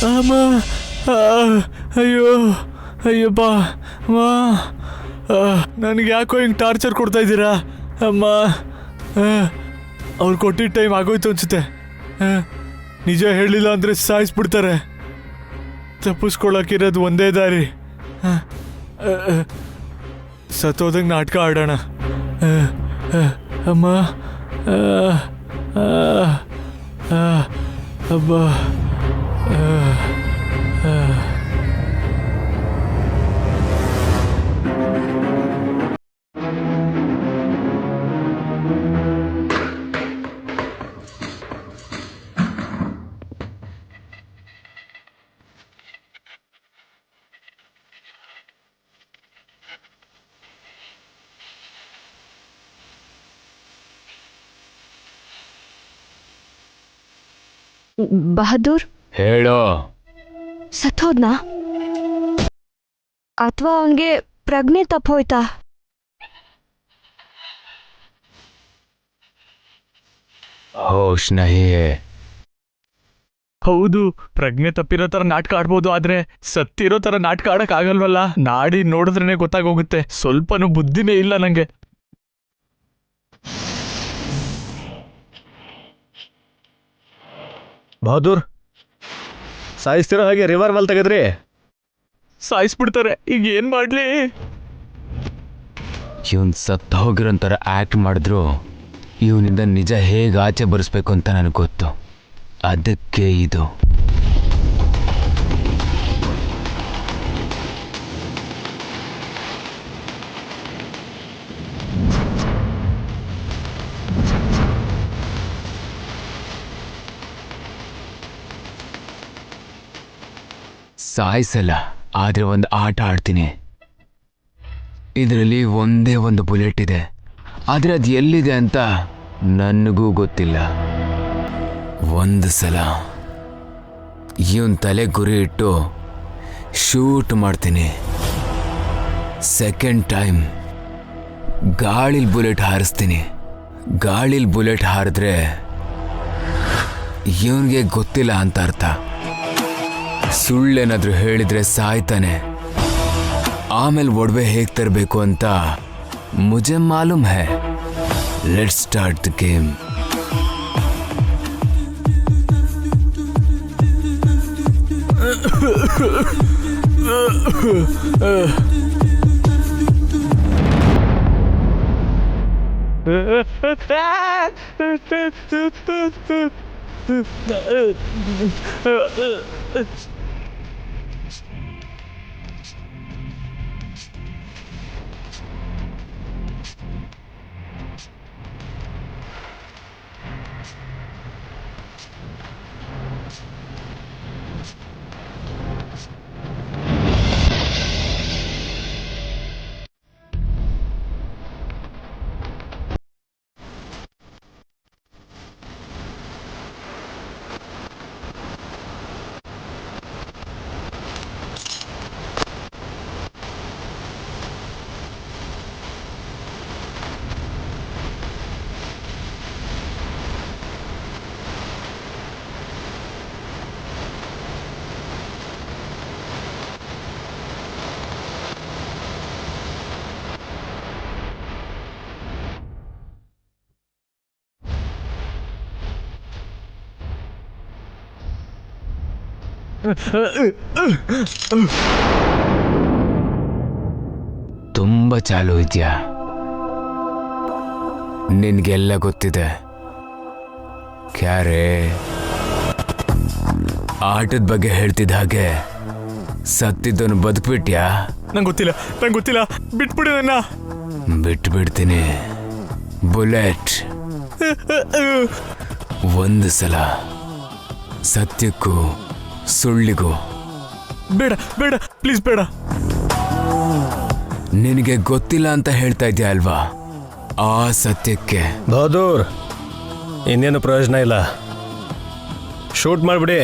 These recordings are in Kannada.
ಅಮ್ಮ, ಅಯ್ಯೋ ಅಯ್ಯಪ್ಪ ಅಮ್ಮ, ನನಗೆ ಯಾಕೋ ಹಿಂಗೆ ಟಾರ್ಚರ್ ಕೊಡ್ತಾ ಇದ್ದೀರಾ ಅಮ್ಮ? ಅವ್ರು ಕೊಟ್ಟಿದ್ದ ಟೈಮ್ ಆಗೋಯ್ತು ಅನ್ಸುತ್ತೆ. ನಿಜ ಹೇಳಿಲ್ಲ ಅಂದರೆ ಸಾಯಿಸ್ಬಿಡ್ತಾರೆ. ತಪ್ಪಿಸ್ಕೊಳಕ್ಕಿರೋದು ಒಂದೇ ದಾರಿ, ಸತ್ತೋದಂಗೆ ನಾಟಕ ಆಡೋಣ. ಅಮ್ಮ, ಅಬ್ಬ, ಬಹದ್ದೂರ್ ಹೇಳೋ. ಸತ್ತೋದ್ನಾ ಅಥವಾ ಅವನ್ಗೆ ಪ್ರಜ್ಞೆ ತಪ್ಪೋಯ್ತಾ? ಹೋಶ್ ನಹಿ ಹೈ. ಹೌದು, ಪ್ರಜ್ಞೆ ತಪ್ಪಿರೋ ತರ ನಾಟಕ ಆಡ್ಬೋದು, ಆದ್ರೆ ಸತ್ತಿರೋ ತರ ನಾಟಕ ಆಡಕ್ ಆಗಲ್ವಲ್ಲ. ನಾಡಿ ನೋಡಿದ್ರೇನೆ ಗೊತ್ತಾಗೋಗುತ್ತೆ. ಸ್ವಲ್ಪನೂ ಬುದ್ಧಿನೇ ಇಲ್ಲ ನಂಗೆ. ಬಹದ್ದೂರ್, ಸಾಯಿಸ್ತಿರೋ ಹಾಗೆ ರಿವಾಲ್ವರ್ ತೆಗೆದ್ರಿ. ಸಾಯಿಸ್ಬಿಡ್ತಾರೆ, ಈಗ ಏನ್ ಮಾಡ್ಲಿ? ಇವನ್ ಸತ್ತು ಹೋಗಿರೋಂಥರ ಆ್ಯಕ್ಟ್ ಮಾಡಿದ್ರು ಇವನಿಂದ ನಿಜ ಹೇಗೆ ಆಚೆ ಬರಿಸ್ಬೇಕು ಅಂತ ನನಗೆ ಗೊತ್ತು. ಅದಕ್ಕೆ ಇದು. ಸಾಯಿಸಲ್ಲ, ಆದರೆ ಒಂದು ಆಟ ಆಡ್ತೀನಿ. ಇದರಲ್ಲಿ ಒಂದೇ ಒಂದು ಬುಲೆಟ್ ಇದೆ, ಆದರೆ ಅದು ಎಲ್ಲಿದೆ ಅಂತ ನನಗೂ ಗೊತ್ತಿಲ್ಲ. ಒಂದು ಸಲ ಇವನ್ ತಲೆ ಗುರಿ ಇಟ್ಟು ಶೂಟ್ ಮಾಡ್ತೀನಿ. ಸೆಕೆಂಡ್ ಟೈಮ್ ಗಾಳಿಲಿ ಬುಲೆಟ್ ಹಾರಿಸ್ತೀನಿ. ಗಾಳಿಲಿ ಬುಲೆಟ್ ಹಾರಿದ್ರೆ ಇವನಿಗೆ ಗೊತ್ತಿಲ್ಲ ಅಂತ ಅರ್ಥ. ಸುಳ್ಳೇನಾದ್ರೂ ಹೇಳಿದ್ರೆ ಸಾಯ್ತಾನೆ. ಆಮೇಲೆ ಒಡವೆ ಹೇಗೆ ತರಬೇಕು ಅಂತ ಮುझे ಮಾಲೂಮ್ ಹೈ. Let's start the game. ತುಂಬ ಚಾಲು ಇದೆಯಾ? ನಿನ್ಗೆಲ್ಲ ಗೊತ್ತಿದೆ. ಕ್ಯಾರೆ ಆಟದ ಬಗ್ಗೆ ಹೇಳ್ತಿದ್ದ ಹಾಗೆ ಸತ್ತಿದ್ದವನು ಬದುಕ್ಬಿಟ್ಯಾ? ನಂಗೆ ಗೊತ್ತಿಲ್ಲ, ಬಿಟ್ಬಿಡಿ ನನ್ನ. ಬಿಟ್ಬಿಡ್ತೀನಿ. ಬುಲೆಟ್ ಒಂದು ಸಲ ಸತ್ಯಕ್ಕೂ ಸುಳ್ಳಿಗೂ. ಬೇಡ ಬೇಡ, ಪ್ಲೀಸ್ ಬೇಡ. ನಿನಗೆ ಗೊತ್ತಿಲ್ಲ ಅಂತ ಹೇಳ್ತಾ ಇದೆಯಾ ಅಲ್ವಾ? ಆ ಸತ್ಯಕ್ಕೆ ಬಹದ್ದೂರ್, ಇನ್ನೇನು ಪ್ರಯೋಜನ ಇಲ್ಲ. ಶೂಟ್ ಮಾಡಿಬಿಡಿ.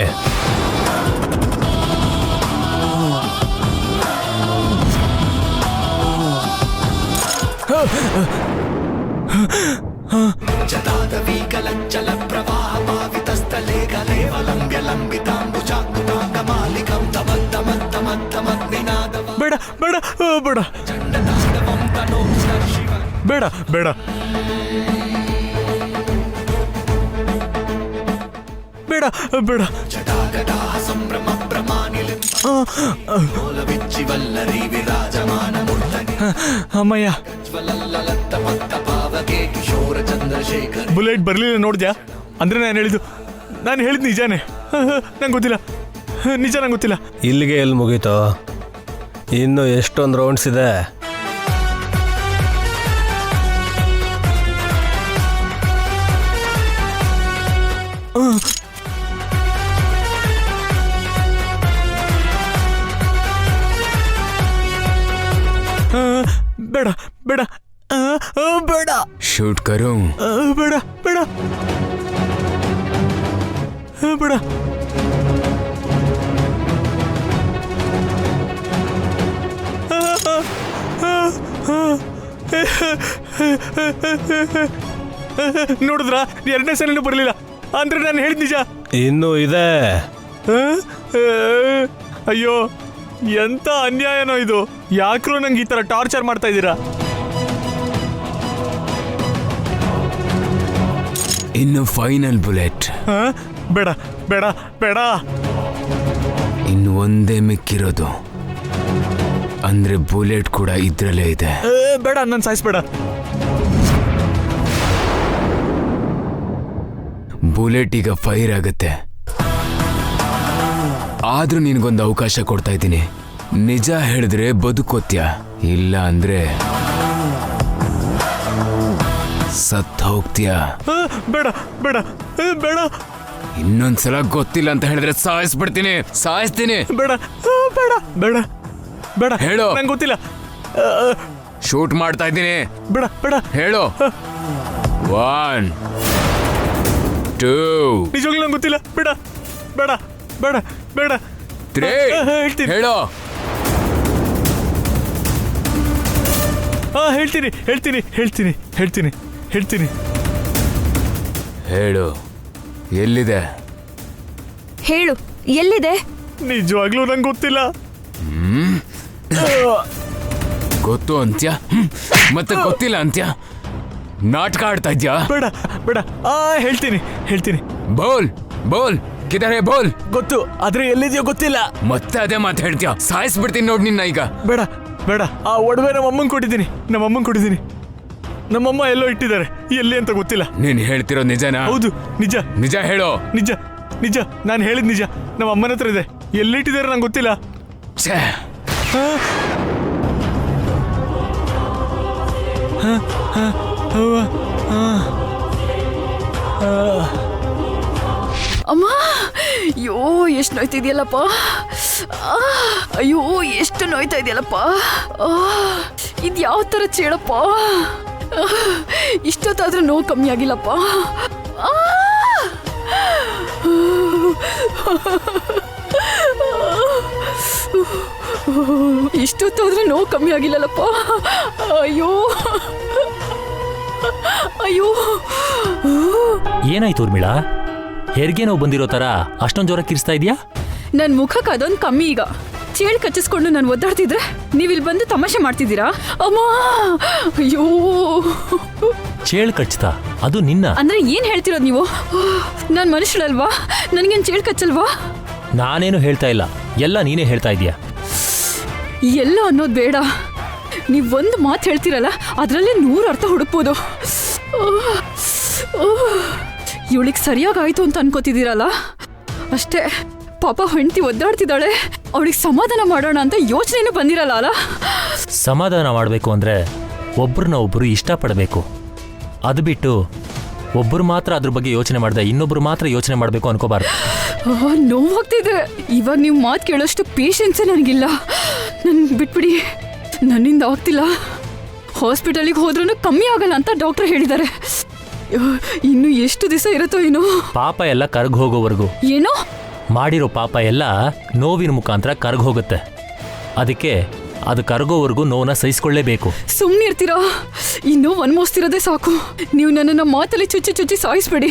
ಬೇಡ ಬೇಡ ಬೇಡ ಬೇಡ ಬೇಡ ಬೇಡ ಬೇಡ ಅಮ್ಮಯ್ಯ, ಬುಲೆಟ್ ಬರ್ಲಿಲ್ಲ ನೋಡ್ದ್ಯಾ? ಅಂದ್ರೆ ನಾನು ಹೇಳಿದ್ ನಿಜಾನೇ. ನಂಗೆ ಗೊತ್ತಿಲ್ಲ, ನಿಜ ನಂಗೆ ಗೊತ್ತಿಲ್ಲ. ಇಲ್ಲಿಗೆ ಎಲ್ಲಿ ಮುಗೀತು? ಇನ್ನು ಎಷ್ಟೊಂದು ರೌಂಡ್ಸ್ ಇದೆ. ಬೇಡ ಬೇಡ ಬೇಡ, ಶೂಟ್ ಕರು. ಬೇಡ ಬೇಡ ಬೇಡ. ನೋಡಿದ್ರ, ಎರಡನೇ ಸಲ ಬರಲಿಲ್ಲ ಅಂದ್ರೆ ನಾನು ಹೇಳಿದ್ ನಿಜ. ಇನ್ನೂ ಇದೆ. ಅಯ್ಯೋ, ಎಂತ ಅನ್ಯಾಯನೋ ಇದು. ಯಾಕ್ರೋ ನಂಗೆ ಈ ತರ ಟಾರ್ಚರ್ ಮಾಡ್ತಾ ಇದ್ದೀರಾ? ಇನ್ನು ಫೈನಲ್ ಬುಲೆಟ್. ಬೇಡ ಬೇಡ ಬೇಡ. ಇನ್ನು ಒಂದೇ ಮಿಕ್ಕಿರೋದು, ಅಂದ್ರೆ ಬುಲೆಟ್ ಕೂಡ ಇದ್ರಲ್ಲೇ ಇದೆ. ಬೇಡ, ನನ್ನ ಸಾಯಿಸ್ಬೇಡ. ಬುಲೆಟ್ ಈಗ ಫೈರ್ ಆಗತ್ತೆ, ಆದ್ರೂ ನಿನ್ಗೊಂದು ಅವಕಾಶ ಕೊಡ್ತಾ ಇದ್ದೀನಿ. ನಿಜ ಹೇಳಿದ್ರೆ ಬದುಕೋತ್ಯ, ಇಲ್ಲ ಅಂದ್ರೆ ಸತ್ ಹೋಗ್ತೀಯ. ಬೇಡ ಬೇಡ ಬೇಡ. ಇನ್ನೊಂದ್ಸಲ ಗೊತ್ತಿಲ್ಲ ಅಂತ ಹೇಳಿದ್ರೆ ಸಾಯಿಸ್ತೀನಿ. ಬೇಡ ಬೇಡ ಬೇಡ ಬೇಡ. ಹೇಳು. ನಂಗೆ ಗೊತ್ತಿಲ್ಲ. ಶೂಟ್ ಮಾಡ್ತಾ ಇದ್ದೀನಿ. ಬೇಡ ಬೇಡ. ಹೇಳು. 1 2 ನಿಜವಾಗ್ಲೂ ನಂಗೆ ಗೊತ್ತಿಲ್ಲ. ಬೇಡ ಬೇಡ ಬೇಡ ಬೇಡ. 3 ಹೇಳ್ತೀನಿ. ಹೇಳು. ಹೇಳ್ತೀನಿ ಹೇಳ್ತೀನಿ ಹೇಳ್ತೀನಿ ಹೇಳ್ತೀನಿ ಹೇಳ್ತೀನಿ. ಹೇಳು, ಎಲ್ಲಿದೆ? ಹೇಳು, ಎಲ್ಲಿದೆ? ನಿಜವಾಗ್ಲೂ ನಂಗೆ ಗೊತ್ತಿಲ್ಲ. ಗೊತ್ತು ಅಂತ್ಯ, ಮತ್ತೆ ಗೊತ್ತಿಲ್ಲ ಅಂತ್ಯ. ನಾಟಕ ಆಡ್ತಾ ಇದ್ಯಾ? ಬೇಡ ಬೇಡ. ಹೇಳ್ತೀನಿ ಹೇಳ್ತೀನಿ. ಬೋಲ್ ಬೋಲ್, ಕಿದಾರೆ ಬೋಲ್. ಗೊತ್ತು, ಆದ್ರೆ ಎಲ್ಲಿದೆಯೋ ಗೊತ್ತಿಲ್ಲ. ಮತ್ತೆ ಅದೇ ಮಾತು ಹೇಳ್ತೀಯ, ಸಾಯಿಸ್ಬಿಡ್ತೀನಿ ನೋಡ್ ನಿನ್ನ ಈಗ. ಬೇಡ ಬೇಡ. ಆ ಒಡವೆ ನಮ್ಮಮ್ಮಂಗೆ ಕೊಟ್ಟಿದ್ದೀನಿ. ನಮ್ಮಮ್ಮ ಎಲ್ಲೋ ಇಟ್ಟಿದ್ದಾರೆ, ಎಲ್ಲಿ ಅಂತ ಗೊತ್ತಿಲ್ಲ. ನೀನ್ ಹೇಳ್ತಿರೋ ನಿಜನಾ? ಹೌದು, ನಿಜ. ನಿಜ ಹೇಳೋ. ನಿಜ ನಿಜ, ನಾನು ಹೇಳಿದ್ ನಿಜ. ನಮ್ಮ ಅಮ್ಮನ ಹತ್ರ ಇದೆ, ಎಲ್ಲಿಟ್ಟಿದ್ದಾರೆ ನಂಗೆ ಗೊತ್ತಿಲ್ಲ. ಛೇ, ಅಮ್ಮ, ಅಯ್ಯೋ ಎಷ್ಟು ನೋಯ್ತಾ ಇದೆಯಲ್ಲಪ್ಪ. ಅಯ್ಯೋ ಎಷ್ಟು ನೋಯ್ತಾ ಇದೆಯಲ್ಲಪ್ಪ. ಇದು ಯಾವ ಥರ ಚೇಳಪ್ಪ. ಇಷ್ಟೊತ್ತಾದ್ರೂ ನೋವು ಕಮ್ಮಿ ಆಗಿಲ್ಲಪ್ಪ. ಇಷ್ಟೊತ್ತಾದ್ರೂ ನೋವು ಕಮ್ಮಿ ಆಗಿಲ್ಲಲ್ಲಪ್ಪ. ಅಯ್ಯೋ ಅಯ್ಯೋ. ಏನಾಯ್ತು ಊರ್ಮಿಳಾ? ಹೆರಿಗೆ ನೋವು ಬಂದಿರೋ ತರ ಅಷ್ಟೊಂದು ಜೋರ ಕಿರ್ಸ್ತಾ ಇದೆಯಾ? ನನ್ ಮುಖಕ್ಕೆ ಅದೊಂದು ಕಮ್ಮಿ. ಈಗ ಚೇಳು ಕಚ್ಚಿಸ್ಕೊಂಡು ನಾನು ಒದ್ದಾಡ್ತಿದ್ರೆ ನೀವಿಲ್ಲಿ ಬಂದು ತಮಾಷೆ ಮಾಡ್ತಿದ್ದೀರಾ? ಅಮ್ಮ, ಅಯ್ಯೋ. ಚೇಳು ಕಚ್ತಾ? ಅದು ನಿನ್ನ? ಅಂದ್ರೆ ಏನ್ ಹೇಳ್ತಿರೋದು ನೀವು? ನಾನ್ ಮನುಷ್ಯಳಲ್ವಾ? ನನ್ಗೇನ್ ಚೇಳು ಕಚ್ಚಲ್ವಾ? ನಾನೇನು ಹೇಳ್ತಾ ಇಲ್ಲ, ಎಲ್ಲ ನೀನೇ ಹೇಳ್ತಾ ಇದೀಯ. ಎಲ್ಲ ಅನ್ನೋದು ಬೇಡ. ನೀವ್ ಒಂದು ಮಾತು ಹೇಳ್ತಿರಲ್ಲ, ಅದ್ರಲ್ಲೇ 100 ಅರ್ಥ ಹುಡುಕ್ಬೋದು. ಇವಳಿಗೆ ಸರಿಯಾಗಾಯ್ತು ಅಂತ ಅನ್ಕೋತಿದ್ದೀರಲ್ಲ ಅಷ್ಟೇ. ಪಾಪ ಹೆಂಡತಿ ಒದ್ದಾಡ್ತಿದ್ದಾಳೆ, ಅವಳಿಗೆ ಸಮಾಧಾನ ಮಾಡೋಣ ಅಂತ ಯೋಚನೆನೂ ಬಂದಿರಲ್ಲ ಅಲ್ಲ? ಸಮಾಧಾನ ಮಾಡಬೇಕು ಅಂದ್ರೆ ಒಬ್ರನ್ನ ಒಬ್ರು ಇಷ್ಟಪಡಬೇಕು. ಅದು ಬಿಟ್ಟು ಒಬ್ಬರು ಮಾತ್ರ ಅದ್ರ ಬಗ್ಗೆ ಯೋಚನೆ ಮಾಡಿದೆ, ಇನ್ನೊಬ್ರು ಮಾತ್ರ ಯೋಚನೆ ಮಾಡಬೇಕು ಅನ್ಕೋಬಾರ್ದು. ನೋವಾಗ್ತಿದೆ. ಇವಾಗ ನೀವು ಮಾತು ಕೇಳೋಷ್ಟು ಪೇಷನ್ಸೇ ನನಗಿಲ್ಲ. ನನ್ಗೆ ಬಿಟ್ಬಿಡಿ, ನನ್ನಿಂದ ಆಗ್ತಿಲ್ಲ. ಹಾಸ್ಪಿಟಲಿಗೆ ಹೋದ್ರೂ ಕಮ್ಮಿ ಆಗಲ್ಲ ಅಂತ ಡಾಕ್ಟರ್ ಹೇಳಿದ್ದಾರೆ. ಇನ್ನು ಎಷ್ಟು ದಿವಸ ಇರುತ್ತೋ ಏನೋ. ಪಾಪ ಎಲ್ಲ ಕರ್ಗ್ ಹೋಗೋವರೆಗೂ. ಏನೋ ಮಾಡಿರೋ ಪಾಪ ಎಲ್ಲ ನೋವಿನ ಮುಖಾಂತರ ಕರ್ಗ್ ಹೋಗುತ್ತೆ. ಅದಕ್ಕೆ ಅದು ಕರಗೋವರೆಗೂ ನೋವನ್ನ ಸಹಿಸ್ಕೊಳ್ಳೇಬೇಕು. ಸುಮ್ಮನೆ ಇರ್ತೀರಾ? ಇನ್ನು ಒನ್ಮೋಸ್ತಿರೋದೇ ಸಾಕು. ನೀವು ನನ್ನನ್ನು ಮಾತಲ್ಲಿ ಚುಚ್ಚಿ ಚುಚ್ಚಿ ಸಾಯಿಸ್ಬೇಡಿ.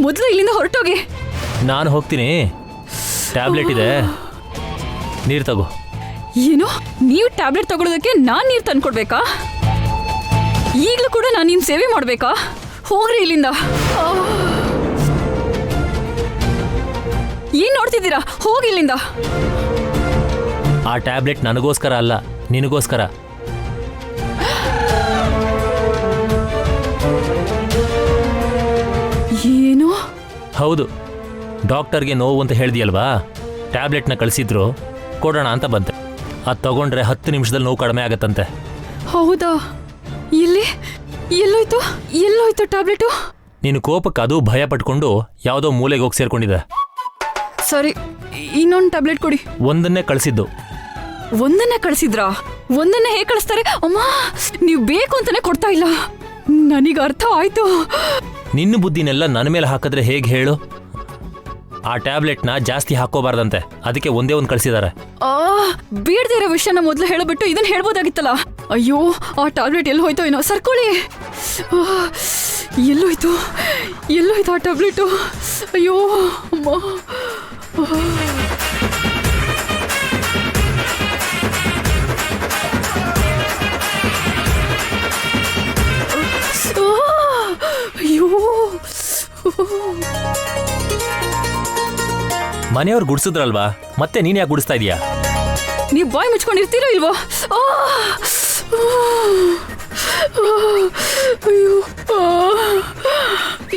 ಮೊದಲು ಇಲ್ಲಿಂದ ಹೊರಟೋಗಿ. ನಾನು ಹೋಗ್ತೀನಿ. ಟ್ಯಾಬ್ಲೆಟ್ ಇದೆ, ನೀರು ತಗೋ. ಏನು, ನೀವು ಟ್ಯಾಬ್ಲೆಟ್ ತಗೊಳ್ಳೋದಕ್ಕೆ ನಾನು ನೀರು ತಂದ್ಕೊಡ್ಬೇಕಾ? ಈಗಲೂ ಕೂಡ ನಾನು ನಿಮ್ಮ ಸೇವೆ ಮಾಡಬೇಕಾ? ಹೋಗ್ರಿ ಇಲ್ಲಿಂದ. ಏನ್ ನೋಡ್ತಿದ್ದೀರಾ? ಹೋಗಿ ಇಲ್ಲಿಂದ. ಆ ಟ್ಯಾಬ್ಲೆಟ್ ನನಗೋಸ್ಕರ ಅಲ್ಲ, ನಿನಗೋಸ್ಕರ. ಏನು? ಹೌದು, ಡಾಕ್ಟರ್ಗೆ ನೋವು ಅಂತ ಹೇಳ್ದಿಯಲ್ವಾ, ಟ್ಯಾಬ್ಲೆಟ್ನ ಕಳಿಸಿದ್ರು, ಕೊಡೋಣ ಅಂತ ಬಂತೆ. ಅದು ತಗೊಂಡ್ರೆ 10 ನಿಮಿಷದಲ್ಲಿ ನೋವು ಕಡಿಮೆ ಆಗತ್ತಂತೆ. ಹೌದಾ? ಎಲ್ಲಿ? ಎಲ್ಲೋಯ್ತು ಟ್ಯಾಬ್ಲೆಟು? ನೀನು ಕೋಪಕ್ಕೆ ಅದು ಭಯ ಪಟ್ಕೊಂಡು ಯಾವುದೋ ಮೂಲೆಗೆ ಹೋಗಿ ಸೇರ್ಕೊಂಡಿದೆ. ಸರಿ, ಇನ್ನೊಂದು ಟ್ಯಾಬ್ಲೆಟ್ ಕೊಡಿ. ಒಂದನ್ನೇ ಕಳಿಸಿದ್ದು. ಒಂದನ್ನೇ ಕಳಿಸಿದ್ರಾ? ಒಂದನ್ನೇ ಹೇಗೆ ಕಳಿಸ್ತಾರೆ? ಅಮ್ಮ, ನೀವು ಬೇಕು ಅಂತಾನೆ ಕೊಡ್ತಾ ಇಲ್ಲ. ನನಗೆ ಅರ್ಥ ಆಯ್ತು. ನಿನ್ನ ಬುದ್ಧಿನೆಲ್ಲ ನನ್ನ ಮೇಲೆ ಹಾಕಿದ್ರೆ ಹೇಗೆ ಹೇಳು? ಆ ಟ್ಯಾಬ್ಲೆಟ್ನ ಜಾಸ್ತಿ ಹಾಕೋಬಾರ್ದಂತೆ, ಅದಕ್ಕೆ ಒಂದೇ ಒಂದು ಕಳಿಸಿದ್ದಾರೆ. ಬೇಡದೇ ಇರೋ ವಿಷಯನ ಮೊದಲು ಹೇಳಬಿಟ್ಟು ಇದನ್ನ ಹೇಳ್ಬೋದಾಗಿತ್ತಲ್ಲ. ಅಯ್ಯೋ, ಆ ಟ್ಯಾಬ್ಲೆಟ್ ಎಲ್ಲಿ ಹೋಯ್ತೋ ಏನೋ. ಸರ್ಕೊಳ್ಳಿ. ಎಲ್ಲೋಯ್ತು ಆ ಟ್ಯಾಬ್ಲೆಟು? ಅಯ್ಯೋ ಅಮ್ಮ. ಅಯ್ಯೋ, ಮನೆಯವ್ರು ಗುಡಿಸಿದ್ರಲ್ವಾ, ಮತ್ತೆ ನೀನ್ ಯಾಕೆ ಗುಡಿಸ್ತಾ ಇದೀಯಾ? ನೀವು ಬಾಯ್ ಮುಚ್ಕೊಂಡಿರ್ತೀರೋ ಇಲ್ವೋ? ಅಯ್ಯೋ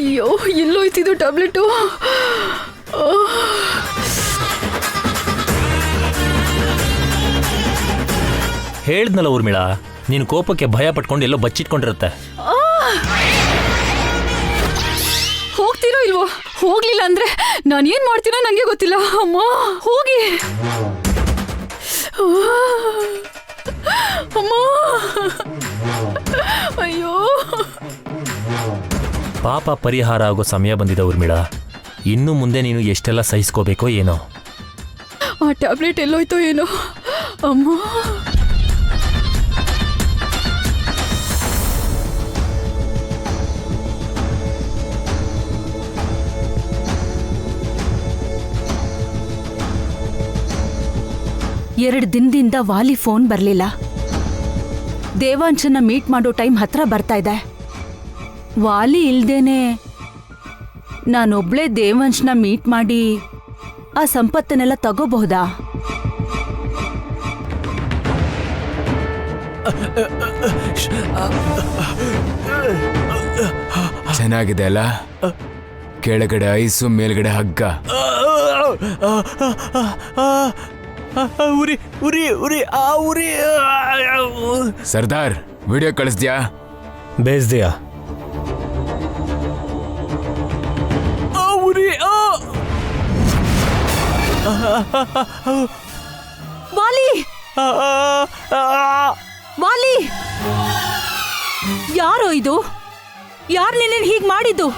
ಅಯ್ಯೋ, ಎಲ್ಲೋಯ್ತಿದ್ದು ಟ್ಯಾಬ್ಲೆಟು? ಹೇಳ್ದ್ನಲ್ಲ ಊರ್ಮಿಳಾ, ನೀನು ಕೋಪಕ್ಕೆ ಭಯ ಪಟ್ಕೊಂಡು ಎಲ್ಲೋ ಬಚ್ಚಿಟ್ಕೊಂಡಿರುತ್ತೆ. ಹೋಗ್ತೀರೋ ಇಲ್ವೋ? ಹೋಗ್ಲಿಲ್ಲ ಅಂದ್ರೆ ನಾನು ಏನ್ ಮಾಡ್ತೀನೋ ನಂಗೆ ಗೊತ್ತಿಲ್ಲ. ಅಮ್ಮ, ಹೋಗಿ. ಅಮ್ಮ, ಅಯ್ಯೋ. ಪಾಪ ಪರಿಹಾರ ಆಗೋ ಸಮಯ ಬಂದಿದೆ ಊರ್ಮಿಳಾ. ಇನ್ನು ಮುಂದೆ ನೀನು ಎಷ್ಟೆಲ್ಲ ಸಹಿಸ್ಕೋಬೇಕೋ ಏನೋ. ಆ ಟ್ಯಾಬ್ಲೆಟ್ ಎಲ್ಲೋಯ್ತೋ ಏನೋ. ಅಮ್ಮ. ಎರಡು ದಿನದಿಂದ ವಾಲಿ ಫೋನ್ ಬರಲಿಲ್ಲ. ದೇವಾಂಶನ ಮೀಟ್ ಮಾಡೋ ಟೈಮ್ ಹತ್ರ ಬರ್ತಾ ಇದೆ. ವಾಲಿ ಇಲ್ದೇನೆ ನಾನೊಬ್ಳೇ ದೇವಾಂಶನ ಮೀಟ್ ಮಾಡಿ ಆ ಸಂಪತ್ತನ್ನೆಲ್ಲ ತಗೋಬಹುದಾ? ಚೆನ್ನಾಗಿದೆ ಅಲ್ಲ? ಕೆಳಗಡೆ ಐಸು, ಮೇಲ್ಗಡೆ ಹಗ್ಗ. ಉರಿ ಉರಿ ಉರಿ ಆ ಉರಿ. ಸರ್ದಾರ್, ವಿಡಿಯೋ ಕಳಿಸ್ದ್ಯಾ? ಬೇಸ್ದಿಯಾ? ಉರಿ. ವಾಲಿ, ವಾಲಿ, ಯಾರೋ ಇದು? ಯಾರು ನಿನ್ನ ಹೀಗೆ ಮಾಡಿದ್ದು?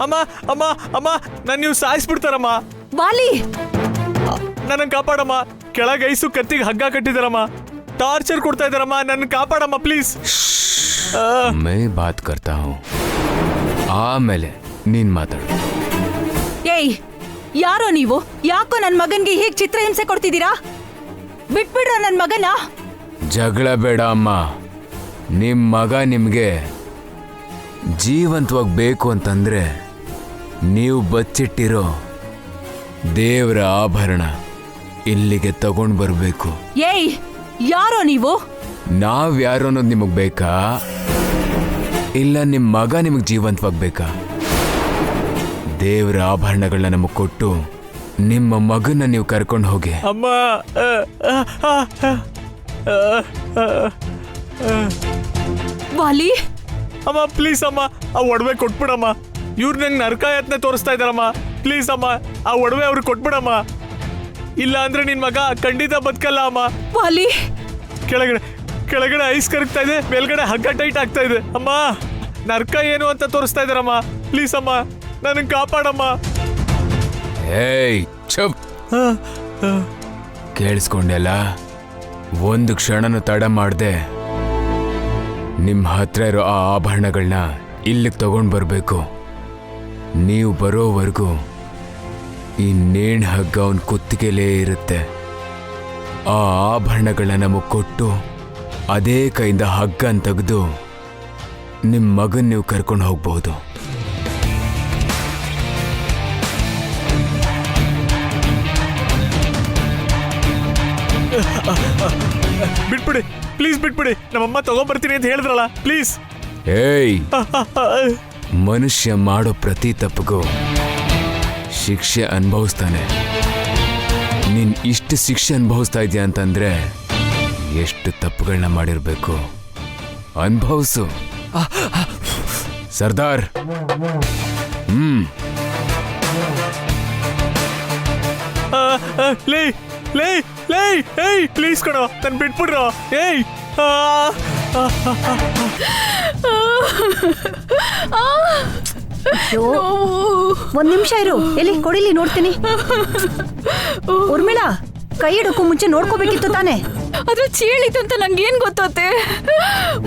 ಅಮ್ಮ ಅಮ್ಮ ಅಮ್ಮ, ನನ್ನ ನೀವು ಸಾಯಿಸ್ಬಿಡ್ತಾರಮ್ಮ. ವಾಲಿ, ನನ್ನ ಕಾಪಾಡಮ್ಮ. ಕೆಳಗೆ ಐಸು ಕತ್ತಿಗೆ ಹಗ್ಗ ಕಟ್ಟಿದಾರಮ್ಮ. ಟಾರ್ಚರ್ ಕೊಡ್ತಾ ಇದಾರಮ್ಮ. ನನ್ನ ಕಾಪಾಡಮ್ಮ ಪ್ಲೀಸ್. ಮೈ ಬಾತ್ ಕರ್ತಾ ಹೂಂ, ಆಮೇಲೆ ನೀನ್ ಮಾತಾಡು. ಏಯ್, ಯಾರೋ ನೀವು? ಯಾಕೋ ನನ್ನ ಮಗನ್ಗೆ ಹೀಗೆ ಚಿತ್ರಹಿಂಸೆ ಕೊಡ್ತಿದ್ದೀರಾ? ಬಿಟ್ಬಿಡ್ರ ನನ್ನ ಮಗನ. ಜಗಳ ಬೇಡ ಅಮ್ಮ. ನಿಮ್ ಮಗ ನಿಮ್ಗೆ ಜೀವಂತವಾಗಿ ಬೇಕು ಅಂತಂದ್ರೆ ನೀವು ಬಚ್ಚಿಟ್ಟಿರೋ ದೇವರ ಆಭರಣ ಇಲ್ಲಿಗೆ ತಗೊಂಡ್ ಬರ್ಬೇಕು. ಏಯ್, ಯಾರೋ ನೀವು? ನಾವ್ ಯಾರು ಅನ್ನೋದು ನಿಮಗ್ ಬೇಕಾ, ಇಲ್ಲ ನಿಮ್ ಮಗ ನಿಮಗ್ ಜೀವಂತವಾಗಿ ಬೇಕಾ? ದೇವರ ಆಭರಣಗಳನ್ನ ನಮಗ್ ಕೊಟ್ಟು ನಿಮ್ಮ ಮಗನ ನೀವು ಕರ್ಕೊಂಡು ಹೋಗಿ. ಅಮ್ಮ. ವಾಲಿ, ಅಮ್ಮ ಪ್ಲೀಸ್ ಅಮ್ಮ, ಆ ಒಡವೆ ಕೊಟ್ಬಿಡಮ್ಮ. ಇವ್ರು ನಂಗೆ ನರಕಾಯತ್ನೆ ತೋರಿಸ್ತಾ ಇದಾರಮ್ಮ. ಪ್ಲೀಸ್ ಅಮ್ಮ, ಆ ಒಡವೆ ಅವ್ರಿಗೆ ಕೊಟ್ಬಿಡಮ್ಮ. ಇಲ್ಲ ಅಂದ್ರೆ ನಿನ್ ಮಗ ಖಂಡಿತ ಬದುಕಲ್ಲ ಅಮ್ಮ. ವಾಲಿ, ಕೆಳಗಡೆ ಐಸ್ ಕರಗ್ತಾ ಇದೆ, ಮೇಲ್ಗಡೆ ಹಗ್ಗ ಟೈಟ್ ಆಗ್ತಾ ಇದೆ. ಅಮ್ಮ, ನರ್ಕ ಏನು ಅಂತ ತೋರಿಸ್ತಾ ಇದಾರಮ್ಮ. ಪ್ಲೀಸ್ ಅಮ್ಮ, ನನಗೆ ಕಾಪಾಡಮ್ಮ. ಏಯ್ ಚುಪ್. ಕೇಳಿಸ್ಕೊಂಡೆಲ್ಲ? ಒಂದು ಕ್ಷಣನೂ ತಡ ಮಾಡ್ದೆ ನಿಮ್ಮ ಹತ್ರ ಇರೋ ಆ ಆಭರಣಗಳನ್ನ ಇಲ್ಲಿಗೆ ತಗೊಂಡು ಬರಬೇಕು. ನೀವು ಬರೋವರೆಗೂ ಈ ನೇಣು ಹಗ್ಗ ಅವನ ಕುತ್ತಿಗೆಲೇ ಇರುತ್ತೆ. ಆ ಆಭರಣಗಳನ್ನ ನಮಗೆ ಕೊಟ್ಟು ಅದೇ ಕೈಯಿಂದ ಹಗ್ಗನ ತೆಗೆದು ನಿಮ್ಮ ಮಗನ ನೀವು ಕರ್ಕೊಂಡು ಹೋಗ್ಬಹುದು. ಬಿಟ್ಬಿಡಿ ಪ್ಲೀಸ್, ಬಿಟ್ಬಿಡಿ. ನಮ್ಮಮ್ಮ ತಗೊಂಡ್ಬರ್ತೀನಿ ಅಂತ ಹೇಳಿದ್ರಲ್ಲ, ಪ್ಲೀಸ್. ಏಯ್, ಮನುಷ್ಯ ಮಾಡೋ ಪ್ರತಿ ತಪ್ಪಿಗೂ ಶಿಕ್ಷೆ ಅನುಭವಿಸ್ತಾನೆ. ನೀನ್ ಇಷ್ಟು ಶಿಕ್ಷೆ ಅನುಭವಿಸ್ತಾ ಇದೆಯಾ ಅಂತಂದ್ರೆ ಎಷ್ಟು ತಪ್ಪುಗಳನ್ನ ಮಾಡಿರ್ಬೇಕು. ಅನುಭವಿಸು ಸರ್ದಾರ್. ಲೇ ಲೇ ಲೇ ಏಯ್, ಪ್ಲೀಸ್ ಕಣೋ, ನನ್ ಬಿಟ್ಬಿಡ್ರೋ. ಏಯ್, ಒಂದ್ ನಿಮಿಷ ಇರು, ಎಲ್ಲಿ ಕೊಡಿಲಿ ನೋಡ್ತೀನಿ. ಉರ್ಮಿಳಾ, ಕೈ ಇಡಕ್ಕೂ ಮುಂಚೆ ನೋಡ್ಕೋಬೇಕಿತ್ತು ತಾನೆ. ಅದ್ರ ಚೀಳಿತ್ತು ಅಂತ ನಂಗೇನ್ ಗೊತ್ತೋತೆ.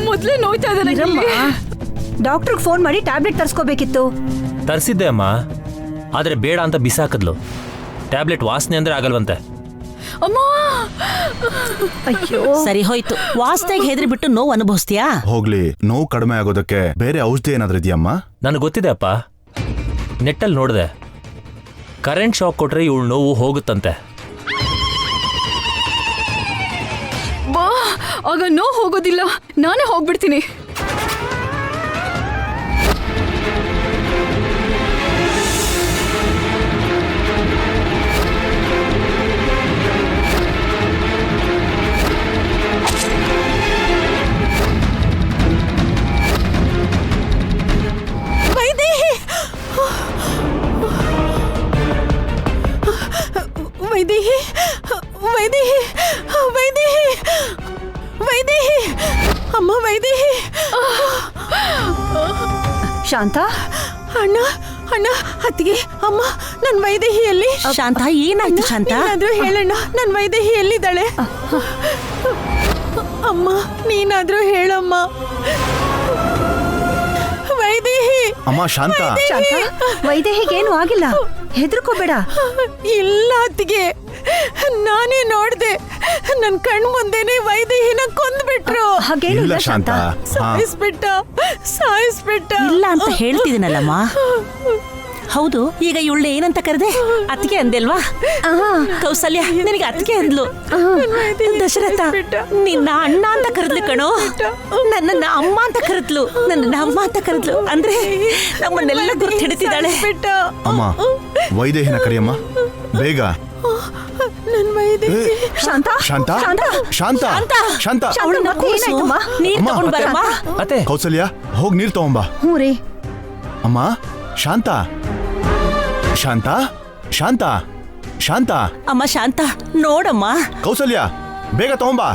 ಮೊದ್ಲೇ ನೋಯ್ತಾ ಇದೆ ನಂಗೆ. ಡಾಕ್ಟರ್ಗೆ ಫೋನ್ ಮಾಡಿ ಟ್ಯಾಬ್ಲೆಟ್ ತರ್ಸ್ಕೋಬೇಕಿತ್ತು. ತರಿಸಿದ್ದೆ ಅಮ್ಮ, ಆದರೆ ಬೇಡ ಅಂತ ಬಿಸಾಕಿದ್ಲು. ಟ್ಯಾಬ್ಲೆಟ್ ವಾಸನೆ ಅಂದ್ರೆ ಆಗಲ್ವಂತೆ. ಅಮ್ಮ, ಅಯ್ಯೋ, ಸರಿ ಹೋಯ್ತು. ವಾಸ್ತೆಗೆ ಹೆದರಿ ಬಿಟ್ಟು ನೋವು ಅನುಭವಿಸ್ತೀಯಾ? ಹೋಗ್ಲಿ, ನೋವು ಕಡಿಮೆ ಆಗೋದಕ್ಕೆ ಬೇರೆ ಔಷಧಿ ಏನಾದ್ರೂ ಇದೆಯಮ್ಮ? ನನಗೆ ಗೊತ್ತಿದೆ ಅಪ್ಪ, ನೆಟ್ಟಲ್ಲಿ ನೋಡಿದೆ. ಕರೆಂಟ್ ಶಾಕ್ ಕೊಟ್ರೆ ಇವಳು ನೋವು ಹೋಗುತ್ತಂತೆ. ಬಾ, ಆಗ ನೋವು ಹೋಗೋದಿಲ್ಲ, ನಾನೇ ಹೋಗ್ಬಿಡ್ತೀನಿ. ವೈದೇಹಿ, ವೈದೇಹಿ, ವೈದೇಹಿ, ವೈದೇಹಿ, ಅಮ್ಮ ವೈದೇಹಿ. ಶಾಂತ, ಅಣ್ಣ, ಅಣ್ಣ, ಅತ್ತಿಗೆ, ಅಮ್ಮ, ನನ್ ವೈದೇಹಿಯಲ್ಲಿ. ಶಾಂತ, ಏನಾಯ್ತು ಶಾಂತ? ನೀನಾದ್ರೂ ಹೇಳಣ್ಣ, ನನ್ ವೈದೇಹಿ ಎಲ್ಲಿದ್ದಾಳೆ? ಅಮ್ಮ, ನೀನಾದ್ರೂ ಹೇಳಮ್ಮ. ವೈದೇಹಿ. ಅಮ್ಮ ಶಾಂತ. ಶಾಂತ, ವೈದೇಹಿಗೇನು ಆಗಿಲ್ಲ, ಹೆದರ್ಕೋಬೇಡ. ಇಲ್ಲ ಅತ್ತಿಗೆ, ನಾನೇ ನೋಡ್ದೆ, ನನ್ ಕಣ್ ಮುಂದೆನೆ ವೈದೇಹಿನ ಕೊಂದ್ಬಿಟ್ರು. ಇಲ್ಲ ಶಾಂತ. ಸಾಯಿಸ್ಬಿಟ್ಟ, ಸಾಯಿಸ್ಬಿಟ್ಟ. ಇಲ್ಲ ಅಂತ ಹೇಳ್ತಿದ್ದೀನಲ್ಲಮ್ಮ. ಹೌದು, ಈಗ ಇವಳು ಏನಂತ ಕರೆದೆ? ಅತ್ತಿಗೆ ಅಂದೆಲ್ವಾ? ಕೌಸಲ್ಯ ನಿನಗೆ ಅತ್ತಿಗೆ ಅಂದ್ಲು. ದಶರಥ ನಿನ್ನ ಅಣ್ಣ ಅಂತ ಕರೆದ್ಲು ಕಣೋ. ನನ್ನನ್ನ ಅಮ್ಮ ಅಂತ ಕರೆದ್ಲು. ನನ್ನ ಅಮ್ಮ ಅಂತ ಕರೆದ್ಲು. ಅಂದ್ರೆ ನಮ್ಮನ್ನೆಲ್ಲ ಗುರ್ತು ಹಿಡಿತಿದ್ದಾಳೆ. ಅಮ್ಮ, ವೈದೇಹಿನ ಕರಿಯಮ್ಮ ಬೇಗ. ನನ್ ವೈದೇಹಿ. ಶಾಂತ, ಶಾಂತ, ಶಾಂತ, ಶಾಂತ. ಅವಳನ್ನ ಕೂರಿಸು. ನೀರ್ ಅಮ್ಮ, ತಗೊಂಡ್ ಬರಮ್ಮ. ಅತ್ತೆ, ಕೌಸಲ್ಯ, ಹೋಗ್ ನೀರ್ ತಗೊಂಬಾ. ಹ್ಞೂ ರೀ. ಅಮ್ಮ, ಶಾಂತ, ಶಾಂತ, ಶಾಂತ, ಶಾಂತ. ಅಮ್ಮ ಶಾಂತ, ನೋಡಮ್ಮ. ಕೌಸಲ್ಯ, ಬೇಗ ತಗೊಂಬಾ.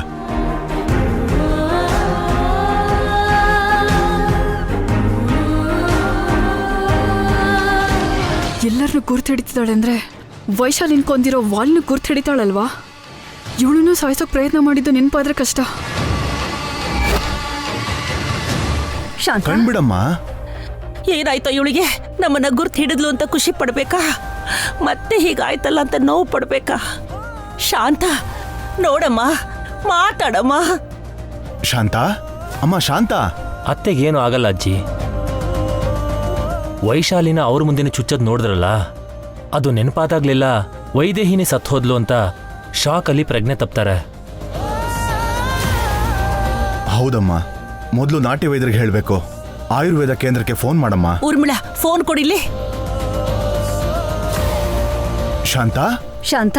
ಎಲ್ಲರನ್ನೂ ಗುರ್ತು ಹಿಡಿತಿದ್ದಾಳೆ ಅಂದ್ರೆ ವೈಶಾಲಿನ್ ಕೊಂದಿರೋ ವಾಲ್ನ ಗುರ್ತು ಹಿಡಿತಾಳಲ್ವಾ? ಇವಳನ್ನು ಸಾಯಿಸೋಕ್ ಪ್ರಯತ್ನ ಮಾಡಿದ್ದು ನೆನಪಾದ್ರೆ ಕಷ್ಟ. ಶಾಂತ, ಕಣ್ಬಿಡಮ್ಮ. ಏನಾಯ್ತೋ ಇವಳಿಗೆ? ನಮ್ಮನ್ನ ಗುರ್ತು ಹಿಡಿದ್ಲು ಅಂತ ಖುಷಿ ಪಡ್ಬೇಕಾ, ಮತ್ತೆ ಹೀಗಾಯ್ತಲ್ಲ ಅಂತ ನೋವು ಪಡ್ಬೇಕಾ? ಶಾಂತ, ನೋಡಮ್ಮ, ಮಾತಾಡಮ್ಮ. ಶಾಂತ, ಅಮ್ಮ ಶಾಂತ. ಅತ್ತೆಗೇನು ಆಗಲ್ಲ ಅಜ್ಜಿ. ವೈಶಾಲಿನ ಅವ್ರ ಮುಂದಿನ ಚುಚ್ಚದ್ ನೋಡಿದ್ರಲ್ಲ, ಅದು ನೆನಪಾದಾಗ್ಲಿಲ್ಲ ವೈದೇಹಿನಿ ಸತ್ ಹೋದ್ಲು ಅಂತ ಶಾಕಲ್ಲಿ ಪ್ರಜ್ಞೆ ತಪ್ತಾರೆ. ಹೌದಮ್ಮ, ಮೊದಲು ನಾಟಿ ವೈದ್ಯರಿಗೆ ಹೇಳ್ಬೇಕು. ಆಯುರ್ವೇದ ಕೇಂದ್ರಕ್ಕೆ ಫೋನ್ ಮಾಡಮ್ಮ. ಊರ್ಮಿಳಾ, ಫೋನ್ ಕೊಡಿಲಿ. ಶಾಂತ, ಶಾಂತ,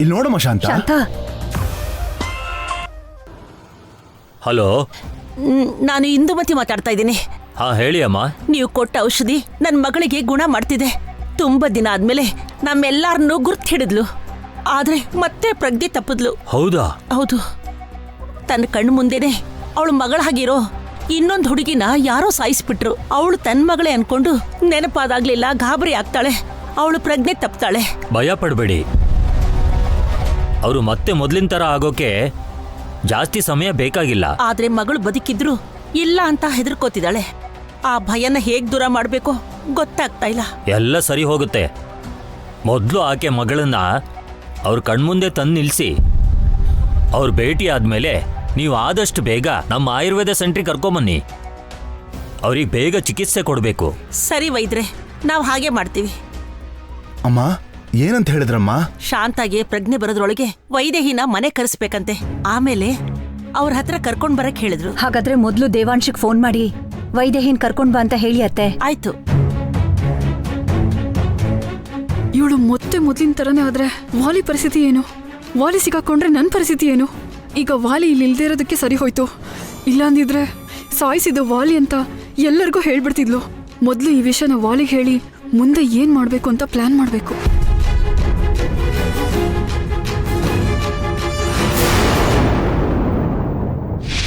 ಇಲ್ಲಿ ನೋಡಮ್ಮ. ಶಾಂತ, ಶಾಂತ. ಹಲೋ, ನಾನು ಇಂದುಮತಿ ಮಾತಾಡ್ತಾ ಇದ್ದೀನಿ. ಹಾ ಹೇಳಿ ಅಮ್ಮ. ನೀವು ಕೊಟ್ಟ ಔಷಧಿ ನನ್ನ ಮಗಳಿಗೆ ಗುಣ ಮಾಡ್ತಿದೆ. ತುಂಬಾ ದಿನ ಆದ್ಮೇಲೆ ನಮ್ಮೆಲ್ಲಾರನ್ನೂ ಗುರ್ತು ಹಿಡಿದ್ಲು. ಆದ್ರೆ ಮತ್ತೆ ಪ್ರಜ್ಞೆ ತಪ್ಪಿದ್ಲು. ಹೌದಾ? ಹೌದು. ತನ್ನ ಕಣ್ಣು ಮುಂದೆನೆ ಅವಳು ಮಗಳ ಹಾಗಿರೋ ಇನ್ನೊಂದು ಹುಡುಗಿನ ಯಾರೋ ಸಾಯಿಸ್ಬಿಟ್ರು. ಅವಳು ತನ್ನ ಮಗಳೇ ಅನ್ಕೊಂಡು ನೆನಪಾದಾಗ್ಲಿಲ್ಲ ಗಾಬರಿ ಆಗ್ತಾಳೆ. ಅವಳು ಪ್ರಜ್ಞೆ ತಪ್ತಾಳೆ. ಭಯ ಪಡಬೇಡಿ, ಅವರು ಮತ್ತೆ ಮೊದಲಿನ ಥರ ಆಗೋಕೆ ಜಾಸ್ತಿ ಸಮಯ ಬೇಕಾಗಿಲ್ಲ. ಆದ್ರೆ ಮಗಳು ಬದುಕಿದ್ರು ಇಲ್ಲ ಅಂತ ಹೆದರ್ಕೋತಿದ್ದಾಳೆ. ಆ ಭಯನ ಹೇಗ್ ದೂರ ಮಾಡ್ಬೇಕೋ ಗೊತ್ತಾಗ್ತಾ ಇಲ್ಲ. ಎಲ್ಲ ಸರಿ ಹೋಗುತ್ತೆ. ಮೊದಲು ಆಕೆ ಮಗಳನ್ನ ಅವ್ರ ಕಣ್ಮುಂದೆ ತಂದು ನಿಲ್ಲಿಸಿ, ಅವ್ರ ಭೇಟಿ ಆದಮೇಲೆ ನೀವು ಆದಷ್ಟು ಬೇಗ ನಮ್ಮ ಆಯುರ್ವೇದ ಸೆಂಟ್ರಿಗೆ ಕರ್ಕೊಂಬನ್ನಿ. ಅವ್ರಿಗೆ ಬೇಗ ಚಿಕಿತ್ಸೆ ಕೊಡಬೇಕು. ಸರಿ ವೈದ್ರೆ, ನಾವು ಹಾಗೆ ಮಾಡ್ತೀವಿ. ಅಮ್ಮ ಏನಂತ ಹೇಳಿದ್ರಮ್ಮ? ಶಾಂತಾಗೆ ಪ್ರಜ್ಞೆ ಬರೋದ್ರೊಳಗೆ ವೈದೇಹಿನ ಮನೆ ಕರೆಸ್ಬೇಕಂತೆ. ಆಮೇಲೆ ಅವ್ರ ಹತ್ರ ಕರ್ಕೊಂಡ್ ಬರಕ್ ಹೇಳಿದ್ರು. ಹಾಗಾದ್ರೆ ಮೊದ್ಲು ದೇವಾಂಶಿಗ್ ಫೋನ್ ಮಾಡಿ ವೈದೇಹಿನ್ ಕರ್ಕೊಂಡ್ ಬಾ ಅಂತ ಹೇಳಿ ಅತ್ತೆ. ಆಯ್ತು. ಇವಳು ಮತ್ತೆ ಮೊದಲಿನ ಥರನೇ ಆದ್ರೆ ವಾಲಿ ಪರಿಸ್ಥಿತಿ ಏನು? ವಾಲಿ ಸಿಕ್ಕಾಕೊಂಡ್ರೆ ನನ್ನ ಪರಿಸ್ಥಿತಿ ಏನು? ಈಗ ವಾಲಿ ಇಲ್ಲಿ ಇಲ್ದೇ ಇರೋದಕ್ಕೆ ಸರಿ ಹೋಯ್ತು. ಇಲ್ಲಾಂದಿದ್ರೆ ಸಾಯಿಸಿದ ವಾಲಿ ಅಂತ ಎಲ್ಲರಿಗೂ ಹೇಳ್ಬಿಡ್ತಿದ್ಲು. ಮೊದಲು ಈ ವಿಷಯನ ವಾಲಿಗೆ ಹೇಳಿ ಮುಂದೆ ಏನ್ ಮಾಡ್ಬೇಕು ಅಂತ ಪ್ಲಾನ್ ಮಾಡ್ಬೇಕು.